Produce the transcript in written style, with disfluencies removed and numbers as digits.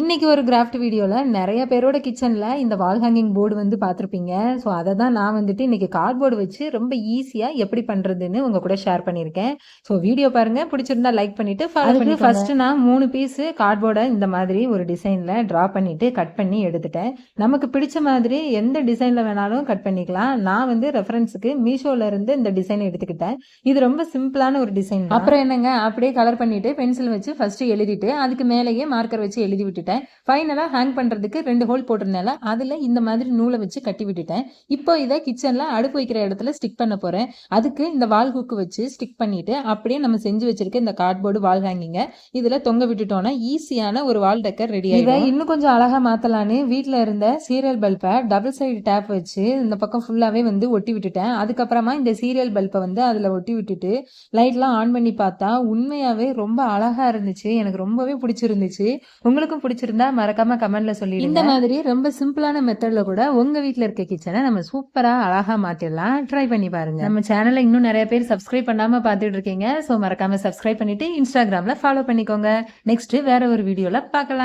இன்னைக்கு ஒரு கிராஃப்ட் வீடியோல நிறைய பேரோட கிச்சன்ல இந்த வால் ஹேங்கிங் போர்டு வந்து பார்த்துருப்பீங்க. ஸோ அதை தான் நான் வந்துட்டு இன்னைக்கு கார்ட்போர்டு வச்சு ரொம்ப ஈஸியா எப்படி பண்றதுன்னு உங்க கூட ஷேர் பண்ணியிருக்கேன். ஸோ வீடியோ பாருங்க, பிடிச்சிருந்தா லைக் பண்ணிட்டு ஃபாலோ பண்ணி. ஃபர்ஸ்ட் நான் 3 பீஸ் கார்ட்போர்டை இந்த மாதிரி ஒரு டிசைன்ல டிரா பண்ணிட்டு கட் பண்ணி எடுத்துட்டேன். நமக்கு பிடிச்ச மாதிரி எந்த டிசைன்ல வேணாலும் கட் பண்ணிக்கலாம். நான் வந்து ரெஃபரன்ஸுக்கு மீஷோல இருந்து இந்த டிசைன் எடுத்துக்கிட்டேன். இது ரொம்ப சிம்பிளான ஒரு டிசைன். அப்புறம் என்னங்க, அப்படியே கலர் பண்ணிட்டு பென்சில் வச்சு ஃபர்ஸ்ட் எழுதிட்டு அதுக்கு மேலேயே மார்க்கர் வச்சு எழுதி விட்டுட்டேன். ஃபைனலா ஹேங் பண்றதுக்கு 2 ஹோல் போட்டிருந்தேன்ல, அதுல இந்த மாதிரி நூலை வச்சு கட்டி விட்டுட்டேன். இப்போ இதை கிச்சன்ல அடுப்பு வைக்கிற இடத்துல ஸ்டிக் பண்ண போறேன். அதுக்கு இந்த வால் ஹூக் வச்சு ஸ்டிக் பண்ணிட்டு அப்படியே நம்ம செஞ்சு வச்சிருக்க இந்த கார்ட்போர்டு வால் ஹேங்கிங்க இதுல தொங்க விட்டுட்டோம்னா ஈஸியான ஒரு வால் டெக்கர் ரெடி ஆயிடும். இதை இன்னும் கொஞ்சம் அழகா மாத்தலான்னு வீட்டுல இருந்த சீரியல் பல்பை டபுள் சைடு டேப் வச்சு இந்த பக்கம் ஃபுல்லாவே வந்து ஒட்டி விட்டுட்டேன். அதுக்கப்புறமா இந்த சீரியல் பல்பை வந்து அதுல ஒட்டி விட்டுட்டு லைட்லாம் ஆன் பண்ணி பார்த்தா உண்மையாவே ரொம்ப அழகா இருந்துச்சு. எனக்கு ரொம்பவே பிடிச்சிருந்துச்சு. உங்களுக்கும் பிடிச்சிருந்தா மறக்காம கமெண்ட்ல சொல்லிடுங்க. இந்த மாதிரி ரொம்ப சிம்பிளான மெத்தட்ல கூட உங்க வீட்ல இருக்க கிச்சனை நம்ம சூப்பரா அழகா மாத்திடலாம். ட்ரை பண்ணி பாருங்க. நம்ம சேனலை இன்னும் நிறைய பேர் சப்ஸ்கிரைப் பண்ணாம பார்த்துட்டு இருக்கீங்க. ஸோ மறக்காம சப்ஸ்கிரைப் பண்ணிட்டு இன்ஸ்டாகிராம்ல ஃபாலோ பண்ணிக்கோங்க. நெக்ஸ்ட் வேற ஒரு வீடியோல பார்க்கலாம்.